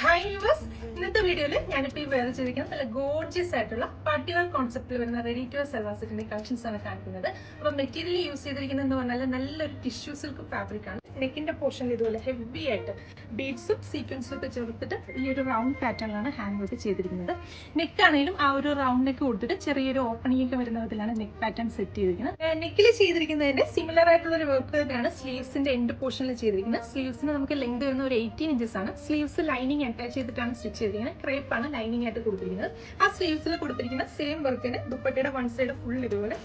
Hi viewers, ഇന്നത്തെ വീഡിയോയിൽ ഞാനിപ്പോൾ വേറെ ചെയ്തിരിക്കുന്ന നല്ല ഗോർജിയസ് ആയിട്ടുള്ള പാർട്ടി വെയർ കോൺസെപ്റ്റിൽ വരുന്ന റെഡി ടു വെയർ സെൽവാസിന്റെ കളക്ഷൻസ് ആണ് കാണിക്കുന്നത്. അപ്പോൾ മെറ്റീരിയൽ യൂസ് ചെയ്തിരിക്കുന്നത് എന്ന് പറഞ്ഞാൽ നല്ലൊരു ടിഷ്യൂ സിൽക്ക് ഫാബ്രിക് ആണ്. നെക്കിന്റെ പോർഷൻ ഇതുപോലെ ഹെവി ആയിട്ട് ബീഡ്സും സീക്വൻസും ഒക്കെ ചേർത്തിട്ട് ഈ ഒരു റൗണ്ട് പാറ്റേണിലാണ് ഹാൻഡ് വർക്ക് ചെയ്തിരിക്കുന്നത്. നെക്ക് ആണെങ്കിലും ആ ഒരു റൗണ്ട് നെക്ക് കൊടുത്തിട്ട് ചെറിയൊരു ഓപ്പണിംഗ് ഒക്കെ വരുന്ന വിധത്തിലാണ് നെക്ക് പാറ്റേൺ സെറ്റ് ചെയ്തിരിക്കുന്നത്. നെക്കിൽ ചെയ്തിരിക്കുന്നതിന്റെ സിമിലർ ആയിട്ടുള്ള ഒരു വർക്ക് തന്നെയാണ് സ്ലീവ്സിന്റെ എൻഡ് പോർഷനിൽ ചെയ്തിരിക്കുന്നത്. സ്ലീവ്സിന് നമുക്ക് ലെങ്ത് വരുന്ന ഒരു 18 ഇഞ്ചസ് ആണ്. സ്ലീവ്സ് ലൈനിങ് അറ്റാച്ച് ചെയ്തിട്ടാണ് സ്റ്റിച്ച് ചെയ്തിരിക്കുന്നത്. ക്രേപ്പ് ആണ് ലൈനിങ് ആയിട്ട് കൊടുത്തിരിക്കുന്നത്. ആ സ്ലീവ്സിൽ കൊടുത്തിരിക്കുന്ന സെയിം വർക്കിന് ദുപ്പട്ടയുടെ വൺ സൈഡ് ഫുൾ ഇതുപോലെ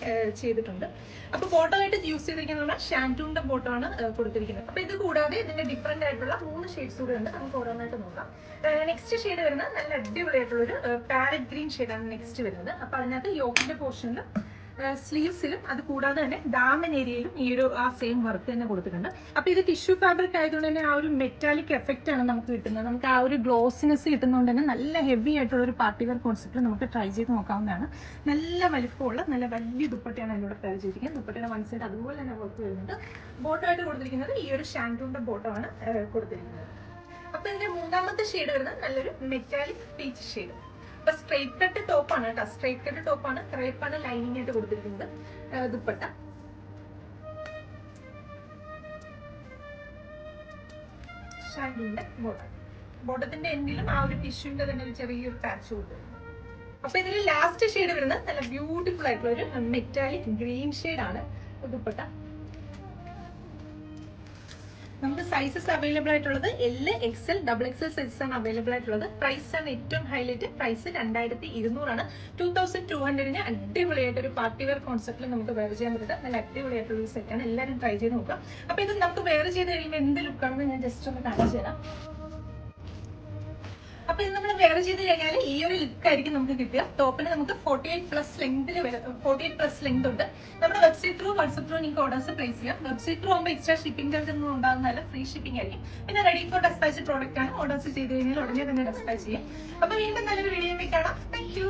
ചെയ്തിട്ടുണ്ട്. അപ്പൊ ബോട്ടം ആയിട്ട് യൂസ് ചെയ്തിരിക്കുന്ന ഷാൻറ്റൂണിന്റെ ബോട്ടം ആണ് കൊടുത്തിരിക്കുന്നത്. അപ്പൊ ഇത് കൂടാതെ ഇതിന്റെ ഡിഫറെന്റ് ആയിട്ടുള്ള 3 ഷെയ്ഡ്സ് കൂടെ ഉണ്ട്. നമുക്ക് ഓരോന്നായിട്ട് നോക്കാം. നെക്സ്റ്റ് ഷെയ്ഡ് വരുന്നത് നല്ല അടിപൊളിയായിട്ടുള്ള ഒരു പാരറ്റ് ഗ്രീൻ ഷെയ്ഡാണ് നെക്സ്റ്റ് വരുന്നത്. അപ്പൊ അതിനകത്ത് യോക്കിന്റെ പോർഷനിലും സ്ലീവ്സിലും അത് കൂടാതെ തന്നെ ഡാമൻ ഏരിയയിലും ഈ ഒരു ആ സെയിം വർക്ക് തന്നെ കൊടുത്തിട്ടുണ്ട്. അപ്പൊ ഇത് ടിഷ്യൂ ഫാബ്രിക് ആയതുകൊണ്ട് തന്നെ ആ ഒരു മെറ്റാലിക് എഫക്റ്റ് ആണ് നമുക്ക് കിട്ടുന്നത്. നമുക്ക് ആ ഒരു ഗ്ലോസിനെസ് കിട്ടുന്നതുകൊണ്ട് തന്നെ നല്ല ഹെവി ആയിട്ടുള്ള ഒരു പാർട്ടി വെയർ കോൺസെപ്റ്റ് നമുക്ക് ട്രൈ ചെയ്ത് നോക്കാവുന്നതാണ്. നല്ല വലിപ്പമുള്ള നല്ല വലിയ ദുപ്പട്ടയാണ് അതിലൂടെ ട്രൈ ചെയ്തിരിക്കുന്നത്. ദുപ്പട്ടയുടെ വൺ സൈഡ് അതുപോലെ തന്നെ വർക്ക് വരുന്നുണ്ട്. ബോട്ടമായിട്ട് കൊടുത്തിരിക്കുന്നത് ഈ ഒരു ഷാൻറ്റൂണിന്റെ ബോട്ടമാണ് കൊടുത്തിരിക്കുന്നത്. അപ്പൊ ഇതിന്റെ മൂന്നാമത്തെ ഷെയ്ഡ് വരുന്നത് നല്ലൊരു മെറ്റാലിക് പീച്ച് ഷെയ്ഡ്. അപ്പൊ സ്ട്രൈറ്റ് കട്ട് ടോപ്പാണ് കേട്ടോ. സ്ട്രൈറ്റ് കട്ട് ടോപ്പാണ്. ക്രേപ്പാണ് ലൈനിങ് ആയിട്ട് കൊടുത്തിരിക്കുന്നത്. ദുപ്പട്ട ഷാൻറ്റൂണിന്റെ ബോട്ടം. ബോട്ടത്തിന്റെ എൻഡിലും ആ ഒരു ടിഷ്യൂന്റെ തന്നെ ഒരു ചെറിയൊരു പാച്ച് കൊടുത്തിട്ടുണ്ട്. അപ്പൊ ഇതിൽ ലാസ്റ്റ് ഷെയ്ഡ് വരുന്നത് നല്ല ബ്യൂട്ടിഫുൾ ആയിട്ടുള്ള ഒരു മെറ്റാലിക് ഗ്രീൻ ഷെയ്ഡ് ആണ് ദുപ്പട്ട. നമുക്ക് സൈസസ് അവൈലബിൾ ആയിട്ടുള്ളത് L, XL, XXL സൈസസ് ആണ് അവൈലബിൾ ആയിട്ടുള്ളത്. പ്രൈസ് ആണ് ഏറ്റവും ഹൈലൈറ്റ്. പ്രൈസ് 2200 ആണ്. 2200 അടിപൊളിയായിട്ട് ഒരു പാർട്ടി വെയർ കോൺസെപ്റ്റിൽ നമുക്ക് വെയർ ചെയ്യാൻ പറ്റുന്നത് നല്ല അടിപൊളിയായിട്ടുള്ള ഒരു സെറ്റാണ്. എല്ലാവരും ട്രൈ ചെയ്ത് നോക്കാം. അപ്പൊ ഇത് നമുക്ക് വെയർ ചെയ്ത് കഴിയുമ്പോൾ എന്ത് ലുക്കാണെന്ന് ഞാൻ ജസ്റ്റ് ഒന്ന് കാണിച്ചു തരാം. അപ്പൊ ഇത് നമ്മൾ വെയർ ചെയ്ത് കഴിഞ്ഞാൽ ഈ ഒരു ലുക്ക് ആയിരിക്കും നമുക്ക് കിട്ടുക. ടോപ്പിന് നമുക്ക് 48+ ലെങ്ത് ഉണ്ട്. നമ്മുടെ വെബ്സൈറ്റ് ത്രൂ വാട്സ്ആപ്പ് ത്രൂ നിങ്ങൾക്ക് ഓർഡേഴ്സ് പ്ലേസ് ചെയ്യാം. വെബ്സൈറ്റ് ത്രൂ ആകുമ്പോൾ എക്സ്ട്രാ ഷിപ്പിംഗ് ചാർജ് ഒന്നും ഉണ്ടാകുന്നതല്ല, ഫ്രീ ഷിപ്പിംഗ് ആയിരിക്കും. പിന്നെ റെഡി ഫോർ ഡെസ്പാച്ച് പ്രോഡക്റ്റ് ആണ്. ഓർഡേഴ്സ് ചെയ്ത് കഴിഞ്ഞാൽ ഉടനെ തന്നെ ഡെസ്പാച്ച് ചെയ്യും. അപ്പൊ വീണ്ടും നല്ലൊരു വീഡിയോ കാണാം. Thank you.